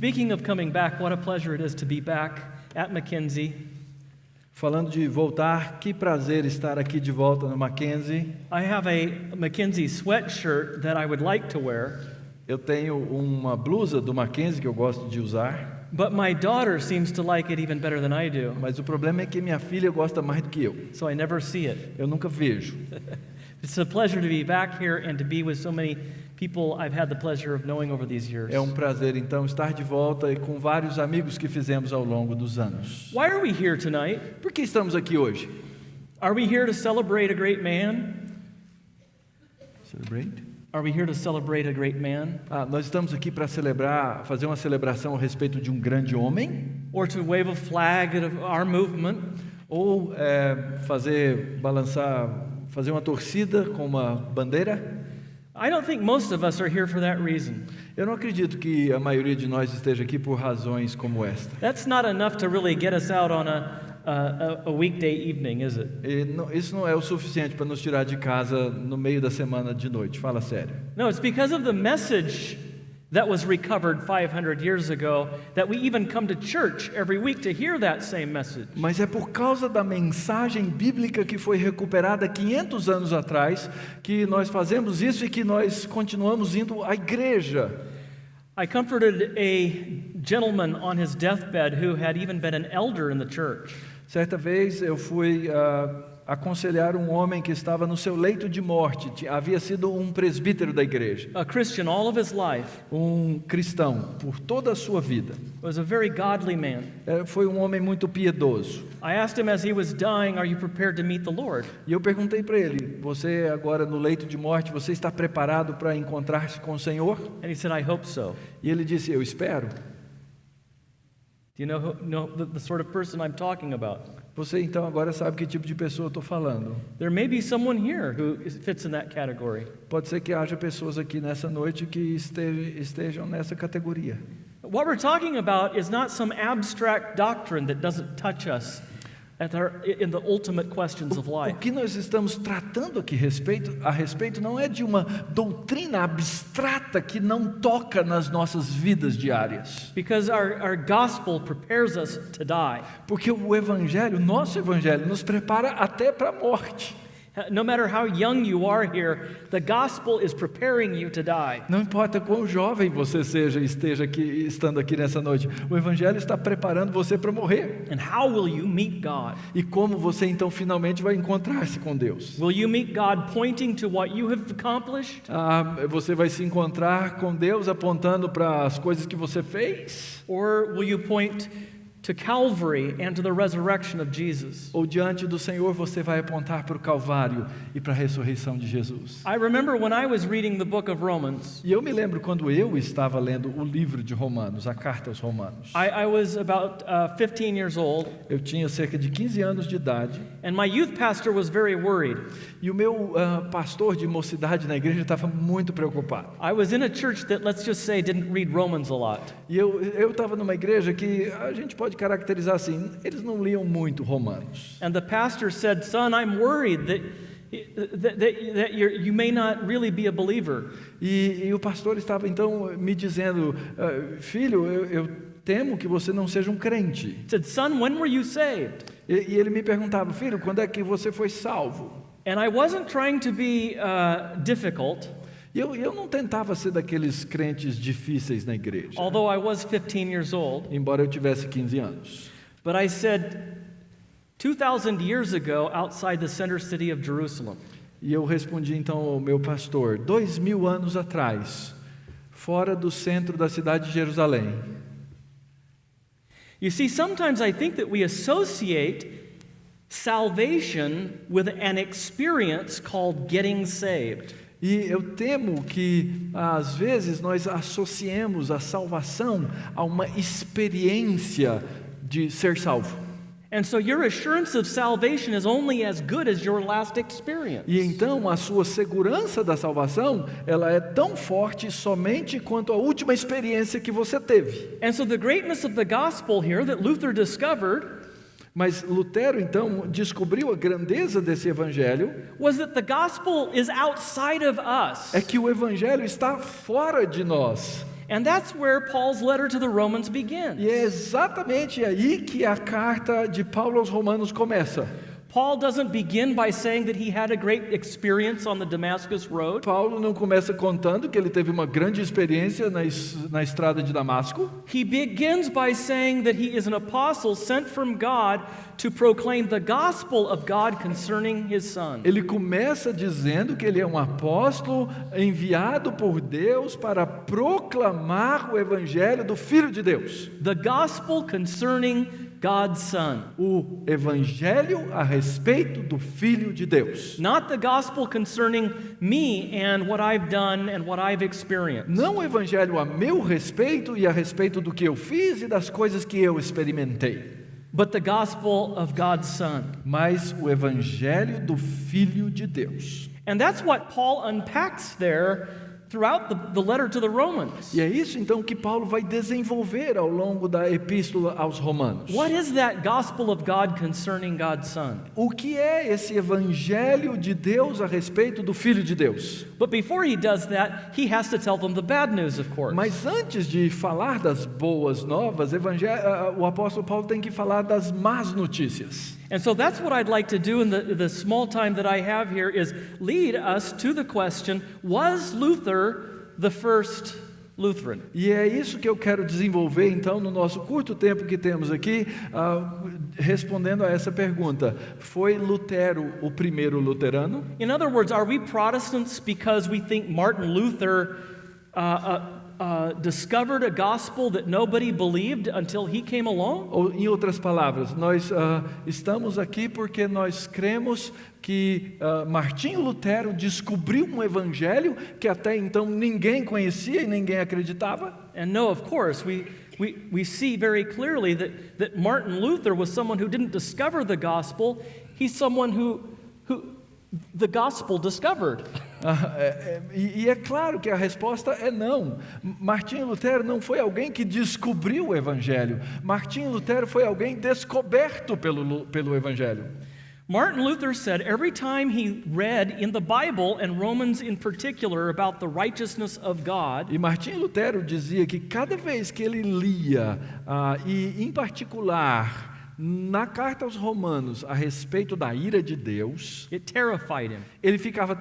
Speaking of coming back, what a pleasure it is to be back at Mackenzie. Falando de voltar, que prazer estar aqui de volta no Mackenzie. I have a Mackenzie sweatshirt that I would like to wear, Eu tenho uma blusa do Mackenzie que eu gosto de usar, but my daughter seems to like it even better than I do, mas o problema é que minha filha gosta mais do que eu. so I never see it. Eu nunca vejo. It's a pleasure to be back here and to be with so many people I've had the pleasure of knowing over these years. É um prazer, então, estar de volta e com vários amigos que fizemos ao longo dos anos. Why are we here tonight? Por que estamos aqui hoje? Are we here to celebrate a great man? Celebrate? Are we here to celebrate a great man? Nós estamos aqui para celebrar, fazer uma celebração a respeito de um grande homem, Or to wave a flag of our movement? ou fazer uma torcida com uma bandeira? I don't think most of us are here for that reason. Eu não acredito que a maioria de nós esteja aqui por razões como esta. That's not enough to really get us out on a weekday evening, is it? Isso não é o suficiente para nos tirar de casa no meio da semana de noite, fala sério. No, it's because of the message that was recovered 500 years ago that we even come to church every week to hear that same message. Mas é por causa da mensagem bíblica que foi recuperada 500 anos atrás que nós fazemos isso e que nós continuamos indo à igreja. I comforted a gentleman on his deathbed who had even been an elder in the church. Certa vez eu fui aconselhar um homem que estava no seu leito de morte, havia sido um presbítero da igreja, A Christian all of his life. um cristão por toda a sua vida. Was a very godly man. Foi um homem muito piedoso. I asked him as he was dying, "Are you prepared to meet the Lord?" E eu perguntei para ele: você agora no leito de morte, você está preparado para encontrar-se com o Senhor? And he said, "I hope so." E ele disse: eu espero. Do you know the sort of person I'm talking about? Você então agora sabe que tipo de pessoa eu estou falando. There may be someone here who fits in that category. Pode ser que haja pessoas aqui nessa noite que estejam nessa categoria. What we're talking about is not some abstract doctrine that doesn't touch us in the ultimate questions of O life. que nós estamos tratando aqui a respeito não é de uma doutrina abstrata que não toca nas nossas vidas diárias. Because our gospel prepares us to die. Porque o evangelho, nosso evangelho, nos prepara até para a morte. No matter how young you are here, the gospel is preparing you to die. Não importa quão jovem você esteja aqui, estando aqui nessa noite, o evangelho está preparando você para morrer. And how will you meet God? E como você então finalmente vai encontrar-se com Deus? Will you meet God pointing to what you have accomplished? Você vai se encontrar com Deus apontando para as coisas que você fez? Or will you point to Calvary and to the resurrection of Jesus? Ou diante do Senhor você vai apontar para o Calvário e para a ressurreição de Jesus? I remember when I was reading the book of Romans. E eu me lembro quando eu estava lendo o livro de Romanos, a carta aos Romanos. I was about 15 years old. Eu tinha cerca de 15 anos de idade. And my youth pastor was very worried. E o meu pastor de mocidade na igreja estava muito preocupado. I was in a church that, let's just say, didn't read Romans a lot. E eu estava numa igreja que a gente pode caracterizar assim, eles não liam muito Romanos. And the pastor said, "Son, I'm worried that you may not really be a believer." E o pastor estava então me dizendo, filho, eu temo que você não seja um crente. He said, "Son, when were you saved?" E ele me perguntava, filho, quando é que você foi salvo? And I wasn't trying to be difficult, E eu não tentava ser daqueles crentes difíceis na igreja, although I was 15 years old. embora eu tivesse 15 anos. But I said, 2,000 years ago, outside the center city of Jerusalem, E eu respondi então ao meu pastor, 2000 anos atrás, fora do centro da cidade de Jerusalém. you see, sometimes I think that we associate salvation with an experience called getting saved. E eu temo que, às vezes, nós associemos a salvação a uma experiência de ser salvo. And so your assurance of salvation is only as good as your last experience. E então a sua segurança da salvação, ela é tão forte somente quanto a última experiência que você teve. And so the greatness of the gospel here that Luther discovered Mas Lutero então descobriu a grandeza desse evangelho, was that the gospel is outside of us. é que o evangelho está fora de nós. And that's where Paul's letter to the Romans begins. E é exatamente aí que a carta de Paulo aos Romanos começa. Paul doesn't begin by saying that he had a great experience on the Damascus Road. Paulo não começa contando que ele teve uma grande experiência na estrada de Damasco. He begins by saying that he is an apostle sent from God to proclaim the gospel of God concerning his son. Ele começa dizendo que ele é um apóstolo enviado por Deus para proclamar o evangelho do Filho de Deus. The gospel concerning God's son. O evangelho a respeito do Filho de Deus. Not the gospel concerning me and what I've done and what I've experienced. Não o evangelho a meu respeito e a respeito do que eu fiz e das coisas que eu experimentei. But the gospel of God's son. Mas o evangelho do Filho de Deus. And that's what Paul unpacks there throughout the letter to the Romans. E é isso então que Paulo vai desenvolver ao longo da epístola aos Romanos. What is that gospel of God concerning God's son? O que é esse evangelho de Deus a respeito do Filho de Deus? But before he does that, he has to tell them the bad news, of course. Mas antes de falar das boas novas, o apóstolo Paulo tem que falar das más notícias. And so that's what I'd like to do in the small time that I have here is lead us to the question, was Luther the first Lutheran? E é isso que eu quero desenvolver então no nosso curto tempo que temos aqui, respondendo a essa pergunta. Foi Lutero o primeiro luterano? In other words, are we Protestants because we think Martin Luther discovered a gospel that nobody believed until he came along? Ou, em outras palavras, nós estamos aqui porque nós cremos que Martinho Lutero descobriu um evangelho que até então ninguém conhecia e ninguém acreditava? And no, of course, we see very clearly that Martin Luther was someone who didn't discover the gospel. He's someone who the gospel discovered. E é claro que a resposta é não. Martinho Lutero não foi alguém que descobriu o evangelho. Martinho Lutero foi alguém descoberto pelo evangelho. Martin Luther said every time he read in the Bible, and Romans in particular, about the righteousness of God, E Martinho Lutero dizia que cada vez que ele lia, e em particular na carta aos Romanos, a respeito da ira de Deus, it terrified him. ele ficava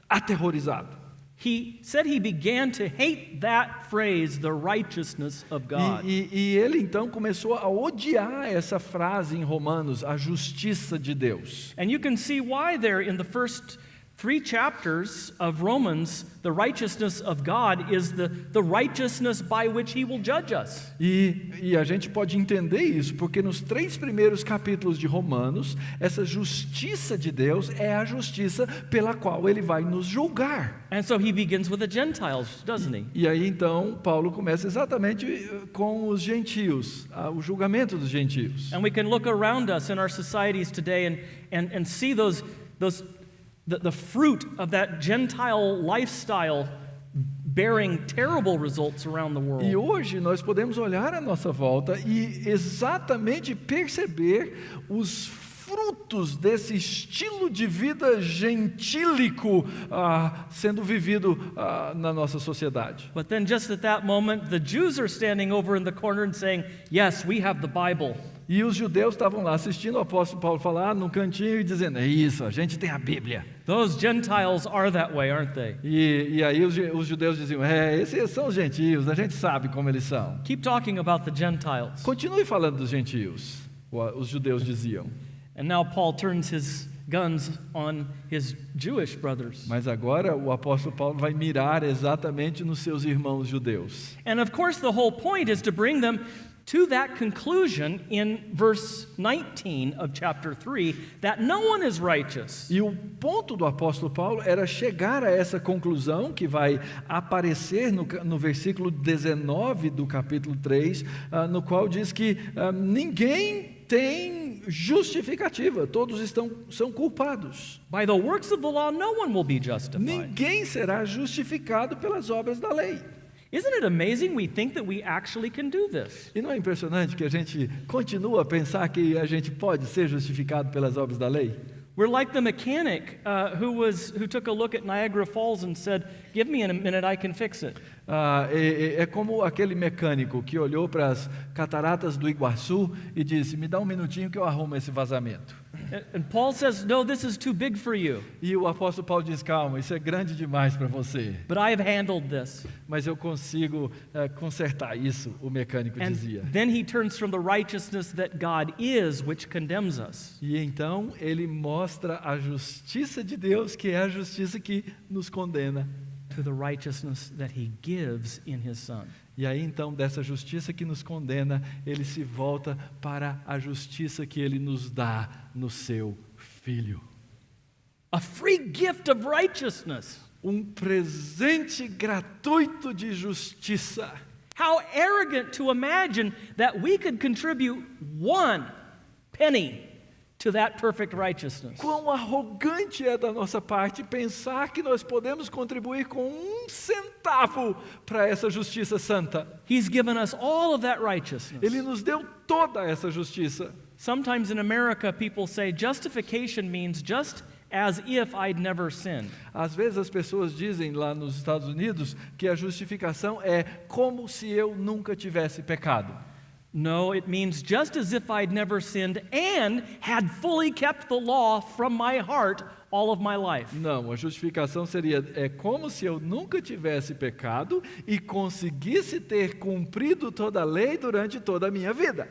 aterrorizado. He said he began to hate that phrase, the righteousness of God. E ele então começou a odiar essa frase em Romanos, a justiça de Deus. And you can see why there in the first 3 chapters of Romans, the righteousness of God is the righteousness by which he will judge us. E a gente pode entender isso, porque nos 3 primeiros capítulos de Romanos, essa justiça de Deus é a justiça pela qual ele vai nos julgar. And so he begins with the Gentiles, doesn't he? E aí então Paulo começa exatamente com os gentios, o julgamento dos gentios. And we can look around us in our societies today and see the fruit of that Gentile lifestyle bearing terrible results around the world. E hoje nós podemos olhar à nossa volta e exatamente perceber os frutos desse estilo de vida gentílico sendo vivido na nossa sociedade. But then just at that moment, the Jews are standing over in the corner and saying, "Yes, we have the Bible." E os judeus estavam lá assistindo o apóstolo Paulo falar no cantinho e dizendo, é isso, a gente tem a Bíblia. Those Gentiles are that way, aren't they? E aí os judeus diziam, esses são os gentios, a gente sabe como eles são. Keep talking about the Gentiles. Continue falando dos gentios, os judeus diziam. And now Paul turns his guns on his Jewish brothers. Mas agora o apóstolo Paulo vai mirar exatamente nos seus irmãos judeus. And of course the whole point is to bring them to that conclusion in verse 19 of chapter 3, that no one is righteous. E o ponto do apóstolo Paulo era chegar a essa conclusão que vai aparecer no versículo 19 do capítulo 3, no qual diz que ninguém tem justificativa, todos são culpados. By the works of the law, no one will be justified. Ninguém será justificado pelas obras da lei. Isn't it amazing we think that we actually can do this? E não é impressionante que a gente continua a pensar que a gente pode ser justificado pelas obras da lei? We're like the mechanic who took a look at Niagara Falls and said, "Give me a minute, I can fix it." É como aquele mecânico que olhou para as cataratas do Iguaçu e disse: me dá um minutinho que eu arrumo esse vazamento. And Paul says, "No, this is too big for you, E o apóstolo Paulo diz: calma, isso é grande demais para você, but I have handled this." mas eu consigo consertar isso, o mecânico And dizia. then he turns from the righteousness that God is, which condemns us, E então ele mostra a justiça de Deus, que é a justiça que nos condena. to the righteousness that he gives in his Son. E aí então, dessa justiça que nos condena, ele se volta para a justiça que ele nos dá no seu Filho. A free gift of righteousness. Um presente gratuito de justiça. How arrogant to imagine that we could contribute 1 penny to that perfect righteousness. Quão arrogante é da nossa parte pensar que nós podemos contribuir com 1 centavo para essa justiça santa. He's given us all of that righteousness. Ele nos deu toda essa justiça. Sometimes in America, people say justification means just as if I'd never sinned. Às vezes as pessoas dizem lá nos Estados Unidos que a justificação é como se eu nunca tivesse pecado. No, it means just as if I'd never sinned and had fully kept the law from my heart all of my life. Não, a justificação seria como se eu nunca tivesse pecado e conseguisse ter cumprido toda a lei durante toda a minha vida.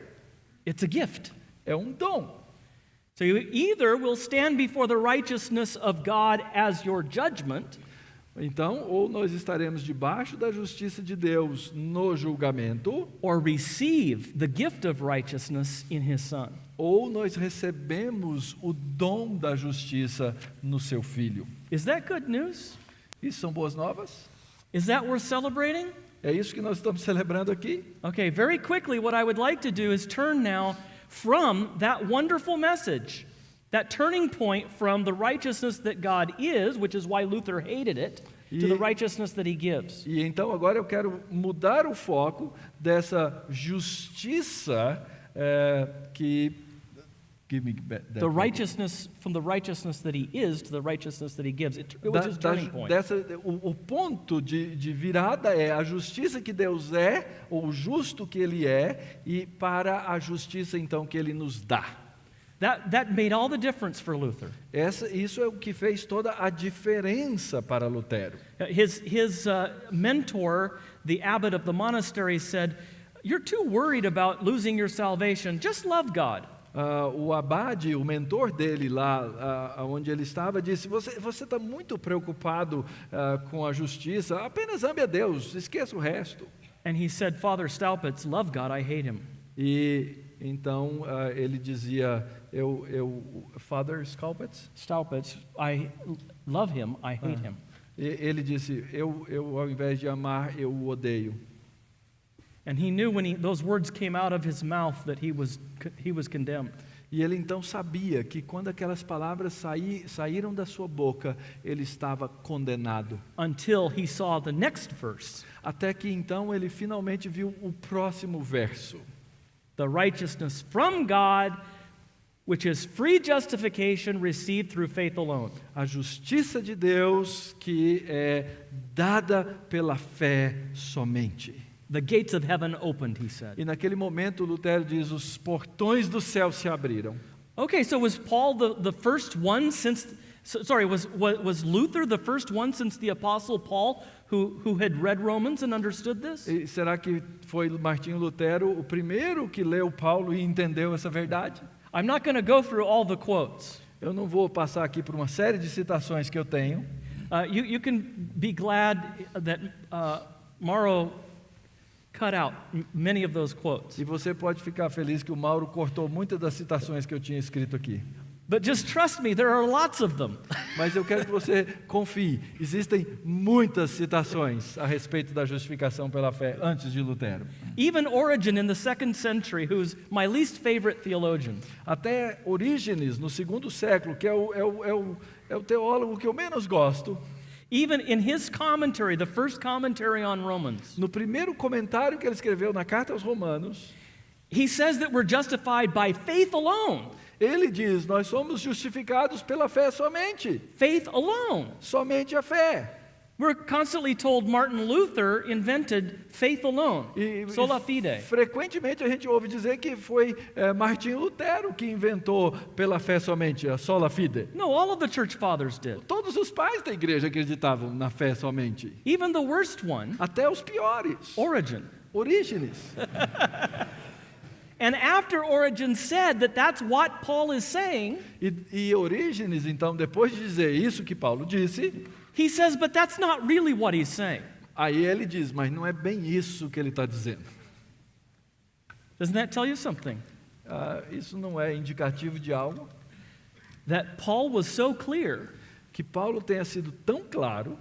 It's a gift. É um dom. So you either will stand before the righteousness of God as your judgment, Então, ou nós estaremos debaixo da justiça de Deus no julgamento, or receive the gift of righteousness in his Son. ou nós recebemos o dom da justiça no seu Filho. Is that good news? Isso são boas novas? Is that worth celebrating? É isso que nós estamos celebrando aqui? Okay, very quickly, what I would like to do is turn now from that wonderful message, that turning point from the righteousness that God is, which is why Luther hated it, to the righteousness that he gives. E então agora eu quero mudar o foco dessa justiça que... Give me that The one. righteousness, from the righteousness that he is to the righteousness that he gives. It was his turning point. O ponto de virada é a justiça que Deus é, ou o justo que Ele é, e para a justiça então que Ele nos dá. That made all the difference for Luther. Isso é o que fez toda a diferença para Lutero. His mentor, the abbot of the monastery, said, "You're too worried about losing your salvation. Just love God." O abade, o mentor dele lá, onde ele estava, disse: você está muito preocupado com a justiça, apenas ame a Deus, esqueça o resto. And he said, "Father Staupitz, love God, I hate him." E então ele dizia, Father Staupitz? Staupitz, I love him, I hate him. Ele disse, eu ao invés de amar, eu o odeio. And he knew when those words came out of his mouth that he was condemned. E ele então sabia que quando aquelas palavras saíram da sua boca, ele estava condenado. Until he saw the next verse. Até que então ele finalmente viu o próximo verso. The righteousness from God, which is free justification received through faith alone. A justiça de Deus que é dada pela fé somente. The gates of heaven opened, he said. E naquele momento Lutero diz, os portões do céu se abriram. Okay, so was Paul the first one since? Was Luther the first one since the Apostle Paul who had read Romans and understood this? E será que foi Martinho Lutero o primeiro que leu Paulo e entendeu essa verdade? I'm not going to go through all the quotes. Eu não vou passar aqui por uma série de citações que eu tenho. You can be glad that Mauro cut out many of those quotes. E você pode ficar feliz que o Mauro cortou muitas das citações que eu tinha escrito aqui. But just trust me, there are lots of them. Mas eu quero que você confie. Existem muitas citações a respeito da justificação pela fé antes de Lutero. Even Origen in the 2nd century, who's my least favorite theologian. Até Orígenes, no 2º século, que é o teólogo que eu menos gosto. Even in his commentary, the first commentary on Romans, No primeiro comentário que ele escreveu na carta aos Romanos, he says that we're justified by faith alone. Ele diz: nós somos justificados pela fé somente. Faith alone. Somente a fé. We're constantly told Martin Luther invented faith alone, sola fide. Frequentemente a gente ouve dizer que foi Martinho Lutero que inventou pela fé somente, a sola fide. No, all of the church fathers did. Todos os pais da igreja acreditavam na fé somente. Even the worst one, Até os piores. Origen. Orígenes. And after Origen said that that's what Paul is saying, E Orígenes, então, depois de dizer isso que Paulo disse, he says, but that's not really what he's saying. aí ele diz: mas não é bem isso que ele está dizendo. Doesn't that tell you something? Isso não é indicativo de algo? That Paul was so clear Que Paulo tenha sido tão claro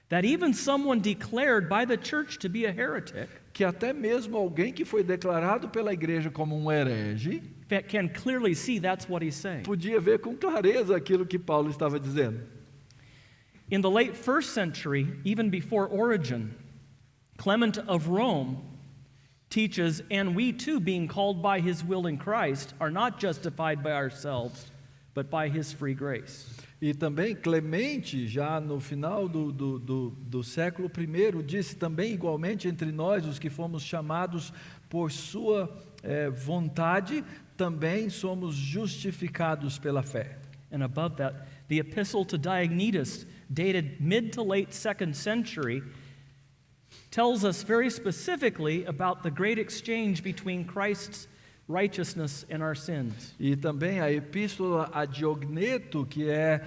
that even someone declared by the church to be a heretic que até mesmo alguém que foi declarado pela igreja como um herege can clearly see that's what he's saying. podia ver com clareza aquilo que Paulo estava dizendo. In the late first century, even before Origen, Clement of Rome teaches, and we too, being called by his will in Christ, are not justified by ourselves, but by his free grace. E também Clemente, já no final do século I, disse também igualmente: entre nós, os que fomos chamados por sua vontade, também somos justificados pela fé. And above that, the epistle to Diognetus, dated mid to late 2nd century, tells us very specifically about the great exchange between Christ's righteousness and our sins. E também a epístola a Diogneto, que é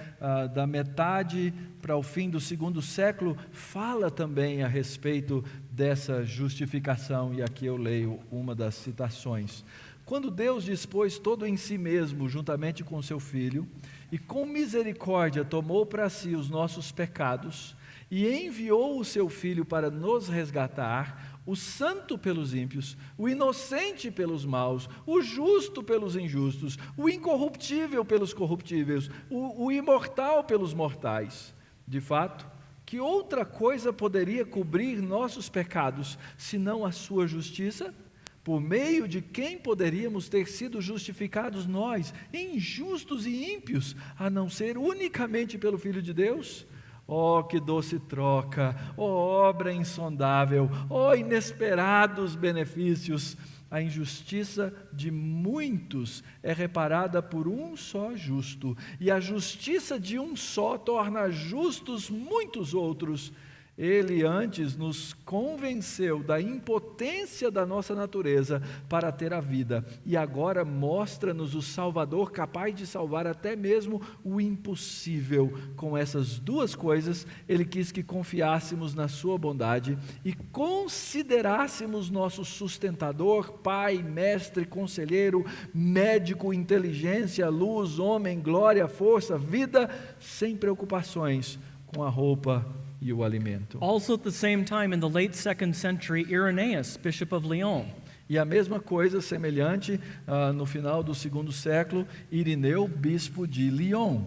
da metade para o fim do 2º século, fala também a respeito dessa justificação, e aqui eu leio uma das citações. Quando Deus dispôs todo em si mesmo, juntamente com seu Filho, e com misericórdia tomou para si os nossos pecados, e enviou o seu Filho para nos resgatar, o santo pelos ímpios, o inocente pelos maus, o justo pelos injustos, o incorruptível pelos corruptíveis, o imortal pelos mortais. De fato, que outra coisa poderia cobrir nossos pecados, senão a sua justiça? Por meio de quem poderíamos ter sido justificados nós, injustos e ímpios, a não ser unicamente pelo Filho de Deus? Oh, que doce troca! Oh, obra insondável! Oh, inesperados benefícios! A injustiça de muitos é reparada por um só justo, e a justiça de um só torna justos muitos outros. Ele antes nos convenceu da impotência da nossa natureza para ter a vida, e agora mostra-nos o Salvador capaz de salvar até mesmo o impossível. Com essas duas coisas, Ele quis que confiássemos na sua bondade e considerássemos nosso sustentador, Pai, Mestre, Conselheiro, Médico, Inteligência, Luz, Homem, Glória, Força, Vida, sem preocupações com a roupa e o alimento. Also at the same time, in the late 2nd century, Irenaeus, Bishop of Lyon, E a mesma coisa semelhante no final do 2º século, Irineu, bispo de Lyon.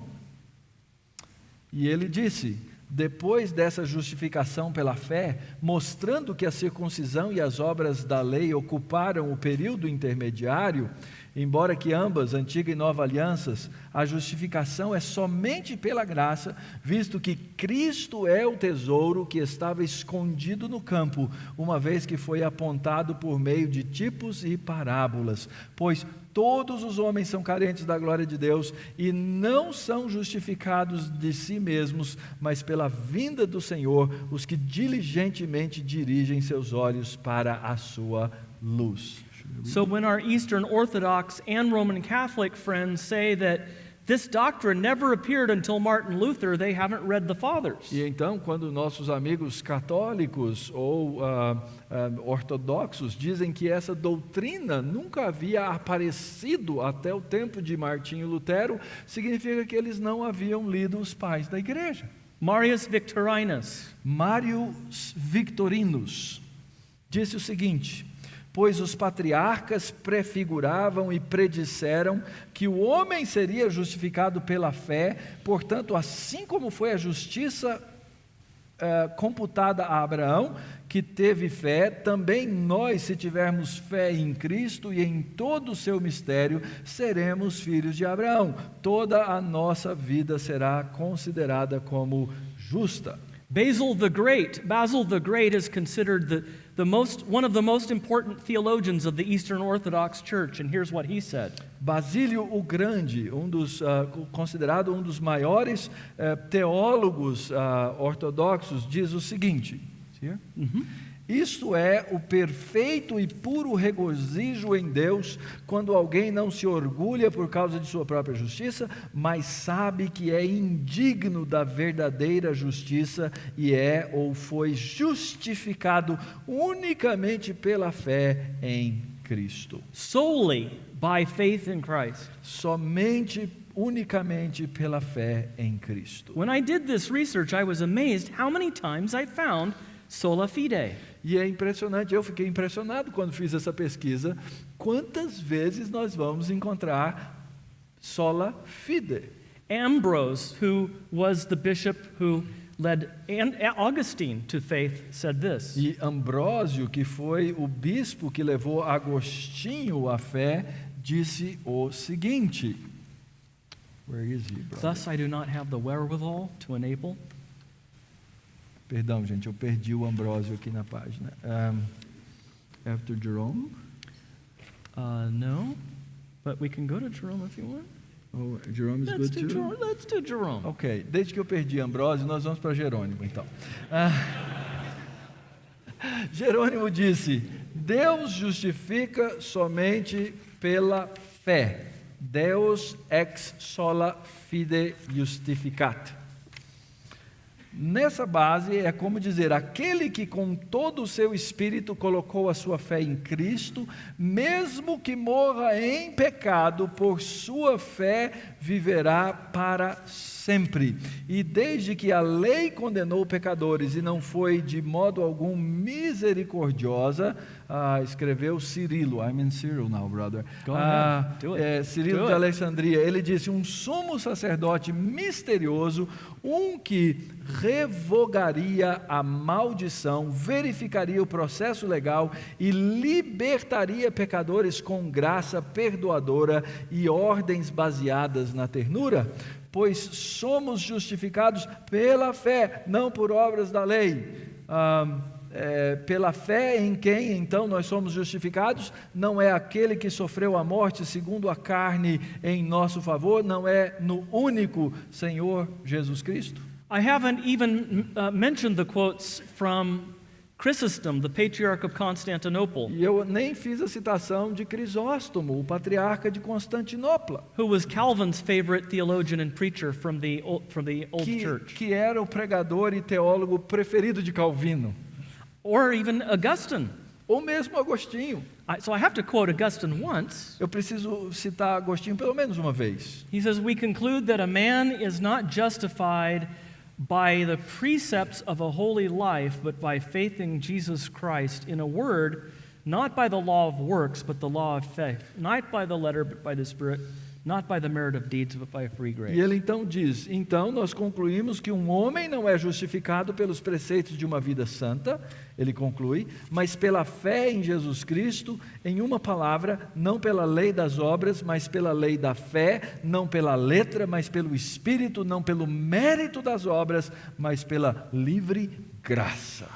E ele disse: depois dessa justificação pela fé, mostrando que a circuncisão e as obras da lei ocuparam o período intermediário, embora que ambas, antiga e nova alianças, a justificação é somente pela graça, visto que Cristo é o tesouro que estava escondido no campo, uma vez que foi apontado por meio de tipos e parábolas. Pois todos os homens são carentes da glória de Deus e não são justificados de si mesmos, mas pela vinda do Senhor, os que diligentemente dirigem seus olhos para a sua luz. So when our Eastern Orthodox and Roman Catholic friends say that this doctrine never appeared until Martin Luther, they haven't read the Fathers. E então, quando nossos amigos católicos ou ortodoxos dizem que essa doutrina nunca havia aparecido até o tempo de Martinho Lutero, significa que eles não haviam lido os pais da igreja. Marius Victorinus, Marius Victorinus disse o seguinte: pois os patriarcas prefiguravam e predisseram que o homem seria justificado pela fé, portanto, assim como foi a justiça computada a Abraão, que teve fé, também nós, se tivermos fé em Cristo e em todo o seu mistério, seremos filhos de Abraão. Toda a nossa vida será considerada como justa. Basil the Great is considered one of the most important theologians of the Eastern Orthodox Church, and here's what he said. Basílio o Grande, considerado um dos maiores teólogos ortodoxos, diz o seguinte: Isto é o perfeito e puro regozijo em Deus, quando alguém não se orgulha por causa de sua própria justiça, mas sabe que é indigno da verdadeira justiça e é ou foi justificado unicamente pela fé em Cristo. Solely by faith in Christ. Unicamente pela fé em Cristo. When I did this research, I was amazed how many times I found sola fide. E é impressionante, eu fiquei impressionado quando fiz essa pesquisa, quantas vezes nós vamos encontrar sola fide. Ambrose, who was the bishop who led Augustine to faith, said this. E Ambrósio, que foi o bispo que levou Agostinho à fé, disse o seguinte. Where is he, brother? Thus I do not have the wherewithal to enable. Perdão, gente, eu perdi o Ambrósio aqui na página. After Jerome? No, but we can go to Jerome if you want. Oh, Jerome is good too? Let's do Jerome. Ok, desde que eu perdi Ambrósio, nós vamos para Jerônimo, então. Jerônimo disse: Deus justifica somente pela fé. Deus ex sola fide justificat. Nessa base é como dizer, aquele que com todo o seu espírito colocou a sua fé em Cristo, mesmo que morra em pecado, por sua fé viverá para sempre. E desde que a lei condenou pecadores e não foi de modo algum misericordiosa, escreveu Cirilo, I'm in Cyril now, brother. Go ahead. Do it. Cirilo Do de it. Alexandria, ele disse, um sumo sacerdote misterioso, um que revogaria a maldição, verificaria o processo legal e libertaria pecadores com graça perdoadora e ordens baseadas na ternura, pois somos justificados pela fé, não por obras da lei. Pela fé em quem então nós somos justificados, não é aquele que sofreu a morte segundo a carne em nosso favor, não é no único Senhor Jesus Cristo. I haven't even mentioned the quotes from Chrysostom, the patriarch of Constantinople, E eu nem fiz a citação de Crisóstomo, o patriarca de Constantinopla, who was Calvin's favorite theologian and preacher from the Old Church, que era o pregador e teólogo preferido de Calvino, or even Augustine. ou mesmo Agostinho. So I have to quote Augustine once. Eu preciso citar Agostinho pelo menos uma vez. He says, "We conclude that a man is not justified by the precepts of a holy life, but by faith in Jesus Christ. In a word, not by the law of works, but the law of faith. Not by the letter, but by the Spirit. Not by the merit of deeds, but by free grace." E ele então diz, então nós concluímos que um homem não é justificado pelos preceitos de uma vida santa, ele conclui, mas pela fé em Jesus Cristo, em uma palavra, não pela lei das obras, mas pela lei da fé, não pela letra, mas pelo Espírito, não pelo mérito das obras, mas pela livre graça.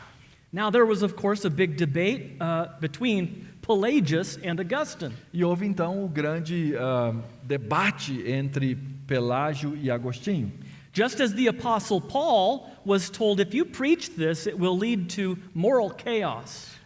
Now there was, of course, a big debate between Pelagius and Augustine. E houve então o grande debate entre Pelágio e Agostinho. Just as the Apostle Paul was told, if you preach this, it will lead to moral chaos.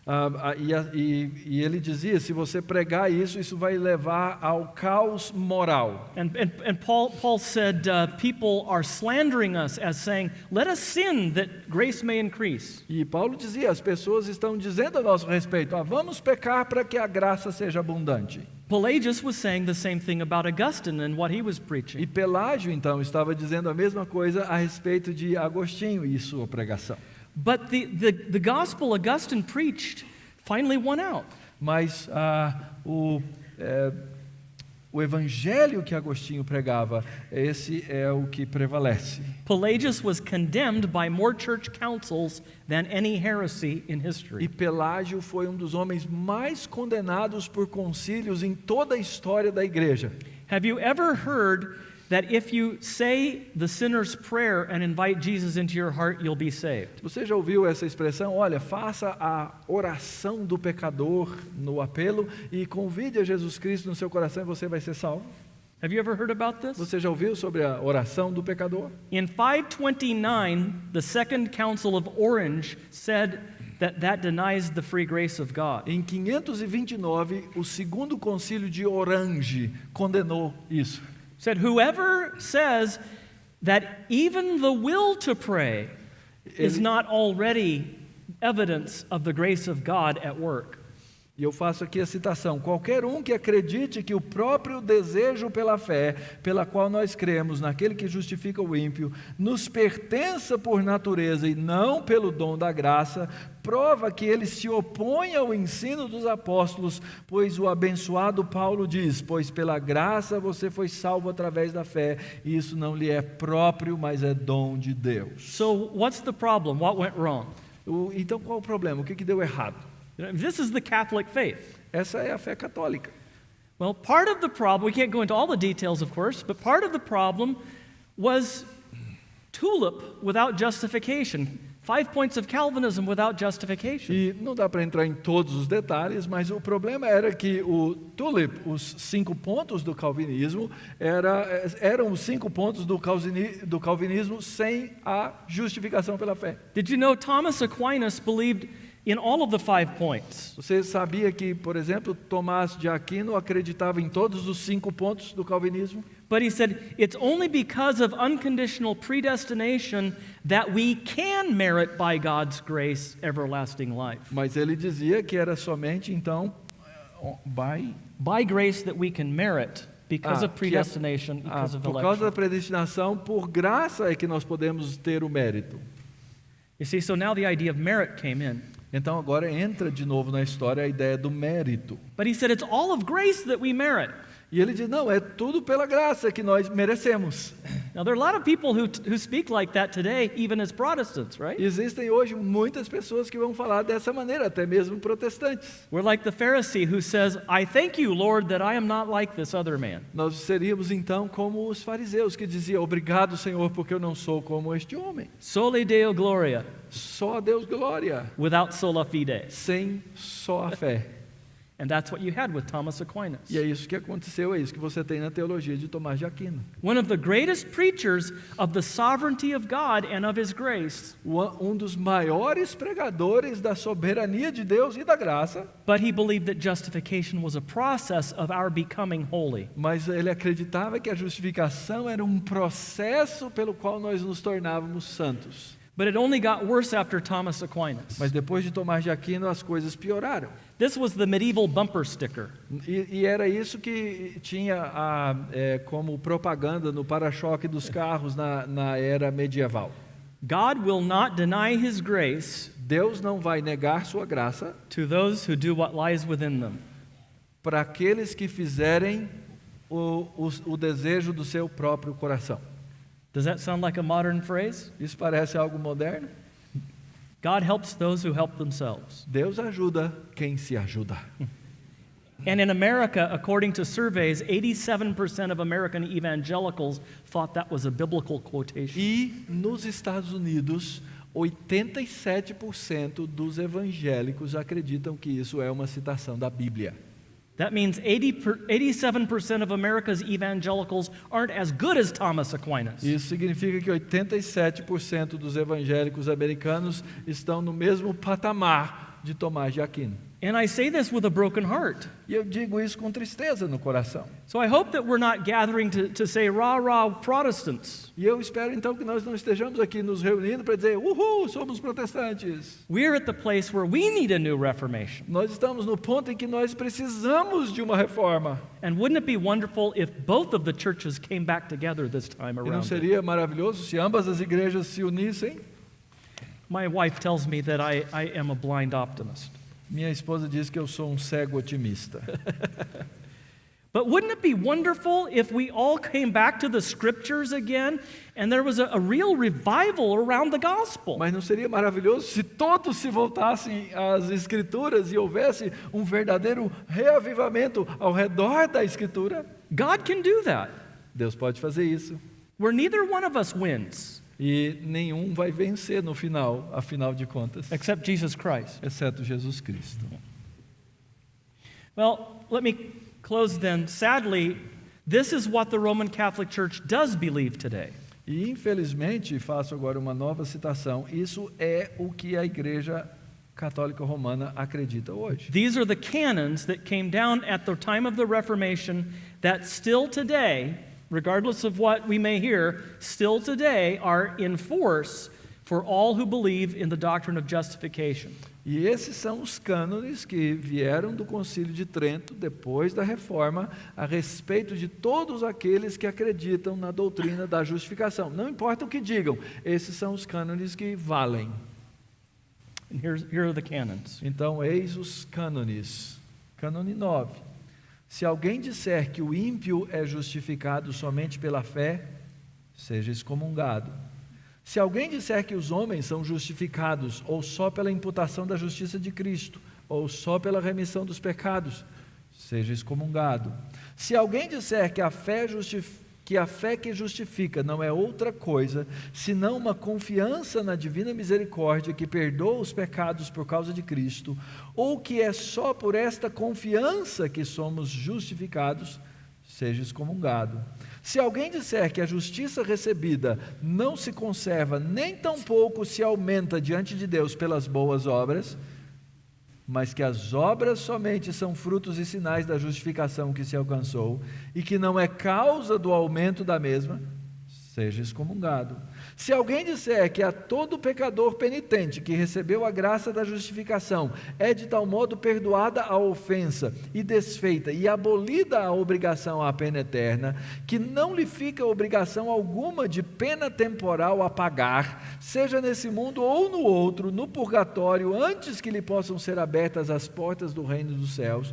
E ele dizia, se você pregar isso, isso vai levar ao caos moral. And Paul said, people are slandering us as saying, let us sin that grace may increase. E Paulo dizia, as pessoas estão dizendo a nosso respeito, vamos pecar para que a graça seja abundante. Pelagius was saying the same thing about Augustine and what he was E preaching. Pelágio, então, estava dizendo a mesma coisa a respeito de Agostinho e sua pregação. But the gospel Augustine preached finally won out. Mas o evangelho que Agostinho pregava, esse é o que prevalece. Pelagius was condemned by more church councils than any heresy in E history. Pelágio foi um dos homens mais condenados por concílios em toda a história da igreja. Have you ever heard that if you say the sinner's prayer and invite Jesus into your heart, you'll be saved? Você já ouviu essa expressão? Olha, faça a oração do pecador no apelo e convide a Jesus Cristo no seu coração e você vai ser salvo. Have you ever heard about this? Você já ouviu sobre a oração do pecador? In 529, the Second Council of Orange said that denies the free grace of God. Em 529, o segundo concílio de Orange condenou isso. Said whoever says that even the will to pray is not already evidence of the grace of God at work. E eu faço aqui a citação: qualquer um que acredite que o próprio desejo pela fé, pela qual nós cremos, naquele que justifica o ímpio, nos pertença por natureza e não pelo dom da graça, prova que ele se opõe ao ensino dos apóstolos, pois o abençoado Paulo diz: pois pela graça você foi salvo através da fé, e isso não lhe é próprio, mas é dom de Deus. So what's the problem? What went wrong? Então qual o problema? O que deu errado? This is the Catholic faith. Essa é a fé católica. Well, part of the problem, we can't go into all the details, of course, but part of the problem was tulip without justification. 5 points of Calvinism without justification. E não dá para entrar em todos os detalhes, mas o problema era que o tulip, os 5 pontos do calvinismo, eram os 5 pontos do calvinismo sem a justificação pela fé. Did you know Thomas Aquinas believed in all of the 5 points? Você sabia que, por exemplo, Tomás de Aquino acreditava em todos os 5 pontos do calvinismo? But he said, it's only because of unconditional predestination that we can merit by God's grace everlasting life. Mas ele dizia que era somente, então, By grace that we can merit because of predestination, because of por causa da election. predestinação, por graça é que nós podemos ter o mérito. You see, so now the idea of merit came in. Então agora entra de novo na história a ideia do mérito. But he said, it's all of grace that we merit. E ele diz: não, é tudo pela graça que nós merecemos. Now, there are a lot of people who speak like that today, even as Protestants, right? Existem hoje muitas pessoas que vão falar dessa maneira, até mesmo protestantes. We're like the Pharisee who says, I thank you, Lord, that I am not like this other man. Nós seríamos então como os fariseus que diziam: obrigado, Senhor, porque eu não sou como este homem. Soli Deo Gloria, Só a Deus glória, without sola fide. sem só a fé. And that's what you had with Thomas Aquinas. E é isso que aconteceu, é isso que você tem na teologia de Tomás de Aquino. One of the greatest preachers of the sovereignty of God and of His grace, Um dos maiores pregadores da soberania de Deus e da graça, but he believed that justification was a process of our becoming holy. mas ele acreditava que a justificação era um processo pelo qual nós nos tornávamos santos. But it only got worse after Thomas Aquinas. Mas depois de Tomás de Aquino as coisas pioraram. This was the medieval bumper sticker. E era isso que tinha como propaganda no para-choque dos carros na era medieval. God will not deny His grace Deus não vai negar sua graça to those who do what lies within them. para aqueles que fizerem o desejo do seu próprio coração. Does that sound like a modern phrase? Isso parece algo moderno? God helps those who help themselves. Deus ajuda quem se ajuda. And in America, according to surveys, 87% of American evangelicals thought that was a biblical quotation. E nos Estados Unidos, 87% dos evangélicos acreditam que isso é uma citação da Bíblia. That means 87% of America's evangelicals aren't as good as Thomas Aquinas. Isso significa que 87% dos evangélicos americanos estão no mesmo patamar de Tomás de Aquino. And I say this with a broken heart. E eu digo isso com tristeza no coração. So I hope that we're not gathering to say, rah, rah, Protestants. E eu espero então que nós não estejamos aqui nos reunindo para dizer: uhul, somos protestantes. We're at the place where we need a new reformation. Nós estamos no ponto em que nós precisamos de uma reforma. And wouldn't it be wonderful if both of the churches came back together this time E não around? seria maravilhoso se ambas as igrejas se unissem? My wife tells me that I am a blind optimist. Minha esposa diz que eu sou um cego otimista. But wouldn't it be wonderful if we all came back to the scriptures again and there was a real revival around the gospel? Mas não seria maravilhoso se todos se voltassem às Escrituras e houvesse um verdadeiro reavivamento ao redor da Escritura? God can do that, Deus pode fazer isso. where neither one of us wins, E nenhum vai vencer no final, afinal de contas, except Jesus Christ. exceto Jesus Cristo. Well, let me close then. Sadly, this is what the Roman Catholic Church does believe today. E infelizmente, faço agora uma nova citação, isso é o que a Igreja Católica Romana acredita hoje. These are the canons that came down at the time of the Reformation that still today, regardless of what we may hear, still today are in force for all who believe in the doctrine of justification. E esses são os cânones que vieram do Concílio de Trento, depois da Reforma, a respeito de todos aqueles que acreditam na doutrina da justificação. Não importa o que digam, esses são os cânones que valem. And here are the canons. Então, eis os cânones. Cânone 9. Se alguém disser que o ímpio é justificado somente pela fé, seja excomungado. Se alguém disser que os homens são justificados ou só pela imputação da justiça de Cristo, ou só pela remissão dos pecados, seja excomungado. Se alguém disser que a fé que justifica não é outra coisa, senão uma confiança na divina misericórdia que perdoa os pecados por causa de Cristo, ou que é só por esta confiança que somos justificados, seja excomungado. Se alguém disser que a justiça recebida não se conserva, nem tampouco se aumenta diante de Deus pelas boas obras, mas que as obras somente são frutos e sinais da justificação que se alcançou, e que não é causa do aumento da mesma, seja excomungado. Se alguém disser que a todo pecador penitente que recebeu a graça da justificação é de tal modo perdoada a ofensa e desfeita e abolida a obrigação à pena eterna, que não lhe fica obrigação alguma de pena temporal a pagar, seja nesse mundo ou no outro, no purgatório, antes que lhe possam ser abertas as portas do reino dos céus,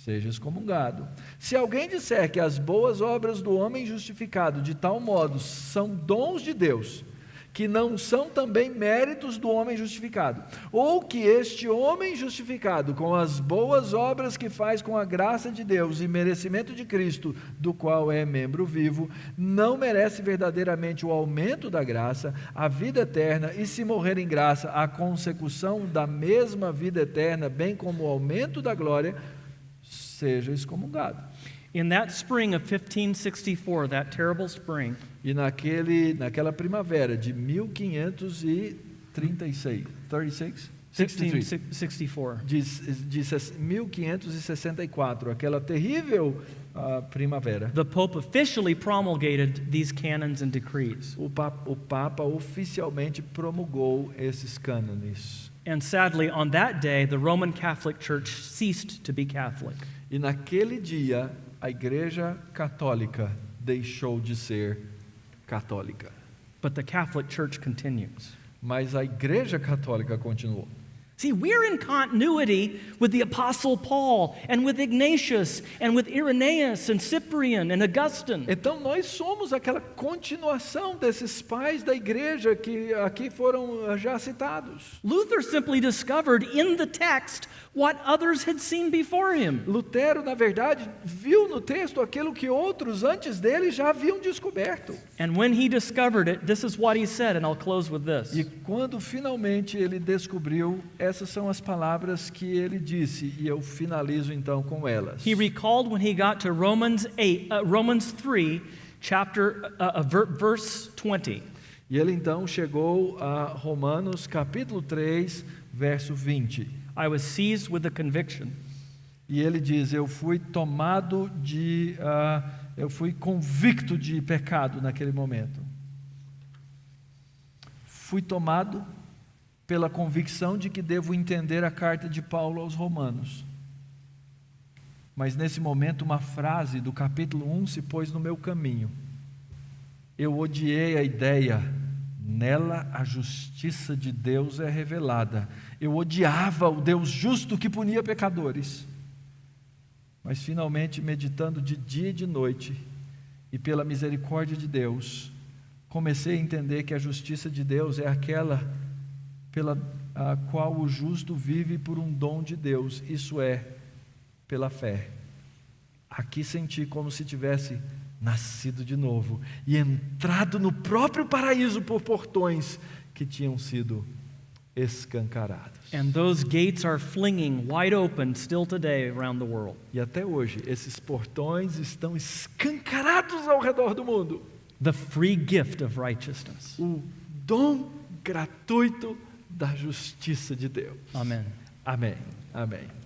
seja excomungado. Se alguém disser que as boas obras do homem justificado de tal modo são dons de Deus, que não são também méritos do homem justificado, ou que este homem justificado com as boas obras que faz com a graça de Deus e merecimento de Cristo, do qual é membro vivo, não merece verdadeiramente o aumento da graça, a vida eterna, e se morrer em graça, a consecução da mesma vida eterna, bem como o aumento da glória, seja excomungado. In that spring of 1564, that terrible spring, E naquela primavera de 1536, 1664, de 1564, aquela terrível primavera, the Pope officially promulgated these canons and decrees. o Papa oficialmente promulgou esses cânones. And sadly, on that day, the Roman Catholic Church ceased to be Catholic. E naquele dia, a Igreja Católica deixou de ser católica. But the Catholic Church continues. Mas a Igreja Católica continuou. See, we're in continuity with the Apostle Paul and with Ignatius and with Irenaeus and Cyprian and Augustine. Então nós somos aquela continuação desses pais da igreja que aqui foram já citados. Luther simply discovered in the text what others had seen before him. Lutero, na verdade, viu no texto aquilo que outros antes dele já haviam descoberto. And when he discovered it, this is what he said, and I'll close with this. E quando finalmente ele descobriu, essas são as palavras que ele disse, e eu finalizo então com elas. He recalled when he got to Romans 3, verse 20. E ele então chegou a Romanos capítulo 3, verso 20. I was seized with a conviction. E ele diz, eu fui convicto de pecado naquele momento. Fui tomado pela convicção de que devo entender a carta de Paulo aos Romanos. Mas nesse momento uma frase do capítulo 1 se pôs no meu caminho. Eu odiei a ideia, nela a justiça de Deus é revelada. Eu odiava o Deus justo que punia pecadores. Mas finalmente, meditando de dia e de noite, e pela misericórdia de Deus, comecei a entender que a justiça de Deus é aquela pela a qual o justo vive por um dom de Deus, isso é, pela fé. Aqui senti como se tivesse nascido de novo e entrado no próprio paraíso por portões que tinham sido escancarados. And those gates are flinging wide open still today around the world. E até hoje, esses portões estão escancarados ao redor do mundo. The free gift of righteousness. O dom gratuito da justiça de Deus. Amen. Amém. Amém.